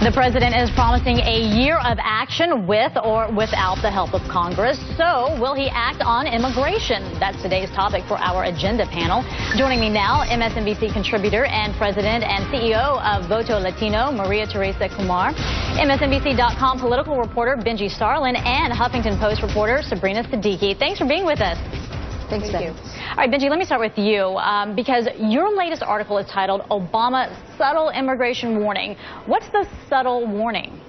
The president is promising a year of action with or without the help of Congress. So will he act on immigration? That's today's topic for our agenda panel. Joining me now, MSNBC contributor and president and CEO of Voto Latino, Maria Teresa Kumar, MSNBC.com political reporter Benji Starlin, and Huffington Post reporter Sabrina Siddiqui. Thanks for being with us. Thank you. All right, Benji, let me start with you because your latest article is titled Obama Subtle Immigration Warning. What's the subtle warning?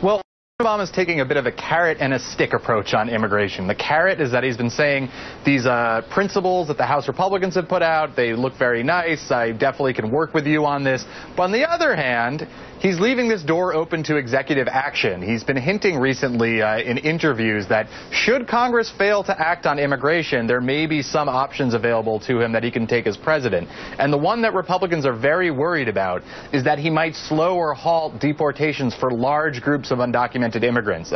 Well, Obama's taking a bit of a carrot and a stick approach on immigration. The carrot is that he's been saying these principles that the House Republicans have put out, they look very nice. I definitely can work with you on this. But on the other hand, he's leaving this door open to executive action. He's been hinting recently in interviews that should Congress fail to act on immigration, there may be some options available to him that he can take as president. And the one that Republicans are very worried about is that he might slow or halt deportations for large groups of undocumented immigrants.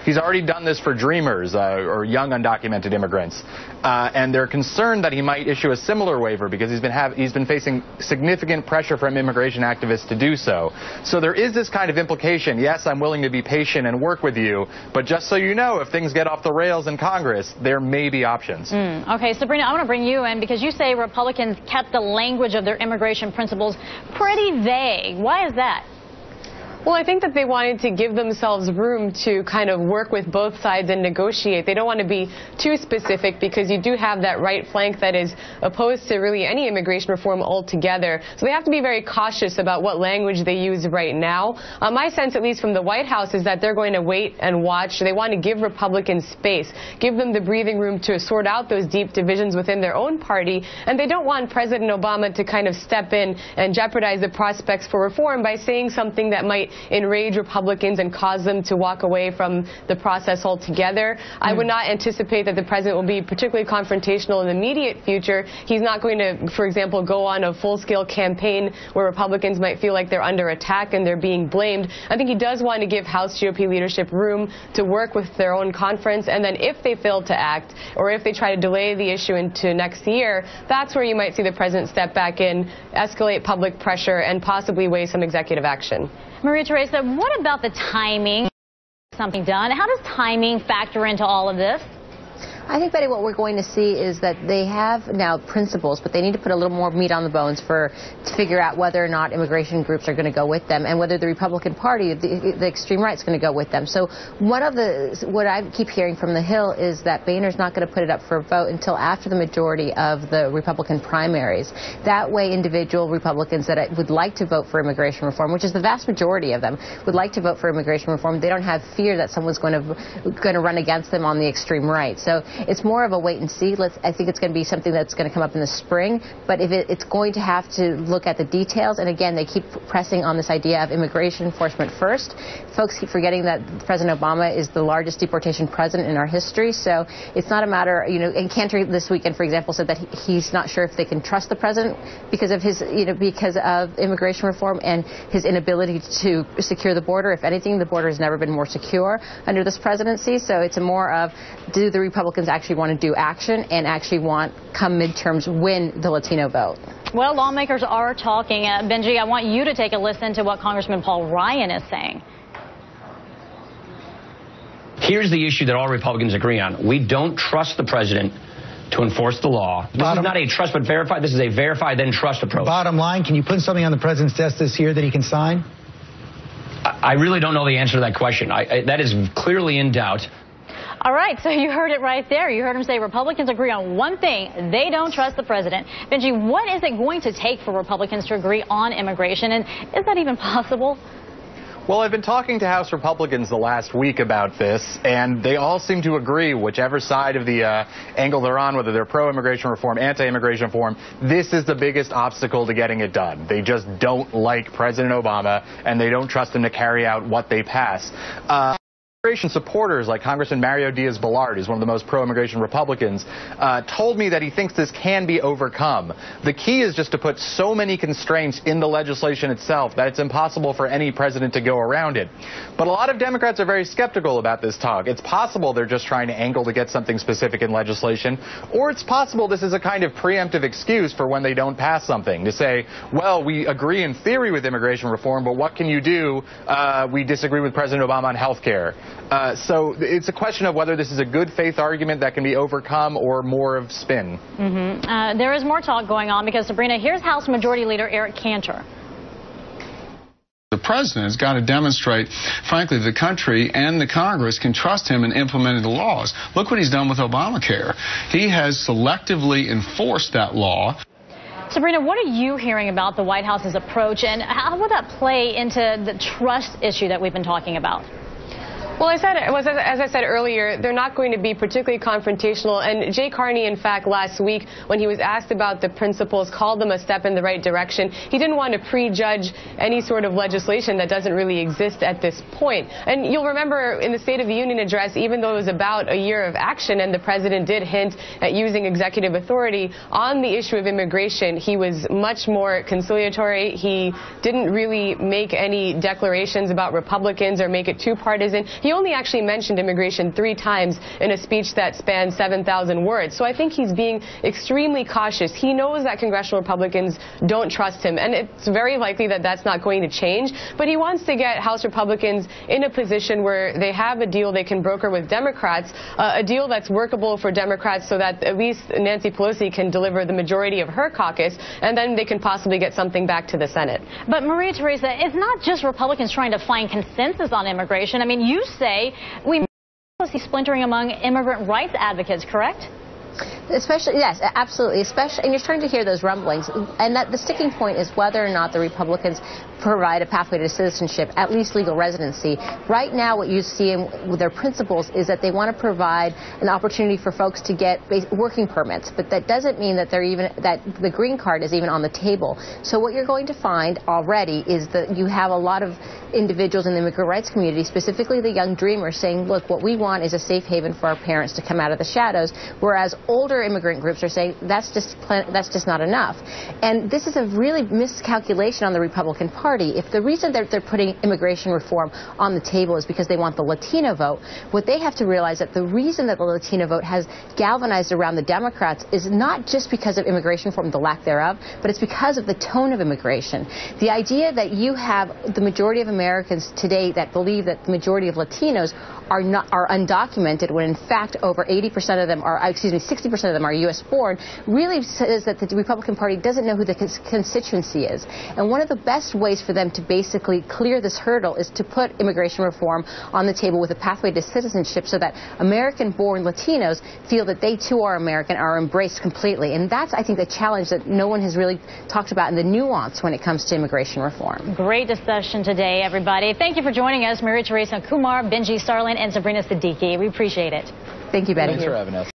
He's already done this for dreamers or young undocumented immigrants. And they're concerned that he might issue a similar waiver because he's been facing significant pressure from immigration activists to do so. So there is this kind of implication, yes, I'm willing to be patient and work with you, but just so you know, if things get off the rails in Congress, there may be options. Okay, Sabrina, I want to bring you in because you say Republicans kept the language of their immigration principles pretty vague. Why is that? Well, I think that they wanted to give themselves room to kind of work with both sides and negotiate. They don't want to be too specific because you do have that right flank that is opposed to really any immigration reform altogether. So they have to be very cautious about what language they use right now. My sense, at least from the White House, is that they're going to wait and watch. They want to give Republicans space, give them the breathing room to sort out those deep divisions within their own party. And they don't want President Obama to kind of step in and jeopardize the prospects for reform by saying something that might enrage Republicans and cause them to walk away from the process altogether. I would not anticipate that the president will be particularly confrontational in the immediate future. He's not going to, for example, go on a full-scale campaign where Republicans might feel like they're under attack and they're being blamed. I think he does want to give House GOP leadership room to work with their own conference, and then if they fail to act or if they try to delay the issue into next year, that's where you might see the president step back in, escalate public pressure, and possibly weigh some executive action. Maria Teresa, what about the timing? Something done. How does timing factor into all of this? I think, Betty, what we're going to see is that they have now principles, but they need to put a little more meat on the bones to figure out whether or not immigration groups are going to go with them and whether the Republican Party, the extreme right, is going to go with them. So what I keep hearing from the Hill is that Boehner's not going to put it up for a vote until after the majority of the Republican primaries. That way, individual Republicans that would like to vote for immigration reform, which is the vast majority of them, would like to vote for immigration reform. They don't have fear that someone's going to run against them on the extreme right. So it's more of a wait and see. I think it's going to be something that's going to come up in the spring, but it's going to have to look at the details. And again, they keep pressing on this idea of immigration enforcement first. Folks keep forgetting that President Obama is the largest deportation president in our history. So it's not a matter, and Cantor this weekend, for example, said that he's not sure if they can trust the president because of because of immigration reform and his inability to secure the border. If anything, the border has never been more secure under this presidency. So it's more of, do the Republicans actually want to do action and actually come midterms, win the Latino vote? Well, lawmakers are talking. Benji, I want you to take a listen to what Congressman Paul Ryan is saying. Here's the issue that all Republicans agree on. We don't trust the president to enforce the law. This is not a trust but verify. This is a verify then trust approach. Bottom line, can you put something on the president's desk this year that he can sign? I really don't know the answer to that question. That is clearly in doubt. All right, so you heard it right there. You heard him say Republicans agree on one thing. They don't trust the president. Benji, what is it going to take for Republicans to agree on immigration? And is that even possible? Well, I've been talking to House Republicans the last week about this, and they all seem to agree, whichever side of the angle they're on, whether they're pro-immigration reform, anti-immigration reform, this is the biggest obstacle to getting it done. They just don't like President Obama, and they don't trust him to carry out what they pass. Immigration supporters like Congressman Mario Diaz-Balart, who's one of the most pro-immigration Republicans, told me that he thinks this can be overcome. The key is just to put so many constraints in the legislation itself that it's impossible for any president to go around it. But a lot of Democrats are very skeptical about this talk. It's possible they're just trying to angle to get something specific in legislation, or it's possible this is a kind of preemptive excuse for when they don't pass something, to say, well, we agree in theory with immigration reform, but what can you do? We disagree with President Obama on health care. So it's a question of whether this is a good faith argument that can be overcome or more of spin. There is more talk going on because, Sabrina, here's House Majority Leader Eric Cantor. The president has got to demonstrate, frankly, the country and the Congress can trust him in implementing the laws. Look what he's done with Obamacare. He has selectively enforced that law. Sabrina, what are you hearing about the White House's approach, and how will that play into the trust issue that we've been talking about? Well, as I said earlier, they're not going to be particularly confrontational. And Jay Carney, in fact, last week, when he was asked about the principles, called them a step in the right direction. He didn't want to prejudge any sort of legislation that doesn't really exist at this point. And you'll remember in the State of the Union address, even though it was about a year of action and the president did hint at using executive authority on the issue of immigration, he was much more conciliatory. He didn't really make any declarations about Republicans or make it too partisan. He only actually mentioned immigration 3 times in a speech that spanned 7,000 words. So I think he's being extremely cautious. He knows that congressional Republicans don't trust him, and it's very likely that that's not going to change. But he wants to get House Republicans in a position where they have a deal they can broker with Democrats, a deal that's workable for Democrats so that at least Nancy Pelosi can deliver the majority of her caucus, and then they can possibly get something back to the Senate. But Maria Teresa, it's not just Republicans trying to find consensus on immigration. I mean, you say we see splintering among immigrant rights advocates, correct? Especially, yes, absolutely. Especially, and you're starting to hear those rumblings. And that the sticking point is whether or not the Republicans provide a pathway to citizenship, at least legal residency. Right now, what you see with their principles is that they want to provide an opportunity for folks to get working permits, but that doesn't mean that that the green card is even on the table. So what you're going to find already is that you have a lot of individuals in the immigrant rights community, specifically the young dreamers, saying, look, what we want is a safe haven for our parents to come out of the shadows, whereas older immigrant groups are saying that's just not enough. And this is a really miscalculation on the Republican Party. If the reason that they're putting immigration reform on the table is because they want the Latino vote, what they have to realize that the reason that the Latino vote has galvanized around the Democrats is not just because of immigration reform, the lack thereof, but it's because of the tone of immigration. The idea that you have the majority of Americans today that believe that the majority of Latinos are undocumented, when in fact over 80% of them are, 60% of them are U.S. born, really says that the Republican Party doesn't know who the constituency is. And one of the best ways for them to basically clear this hurdle is to put immigration reform on the table with a pathway to citizenship so that American-born Latinos feel that they too are American, are embraced completely. And that's, I think, the challenge that no one has really talked about in the nuance when it comes to immigration reform. Great discussion today, everybody. Thank you for joining us, Maria Teresa Kumar, Benji Starlin, and Sabrina Siddiqui. We appreciate it. Thank you, Betty. Thanks for having us.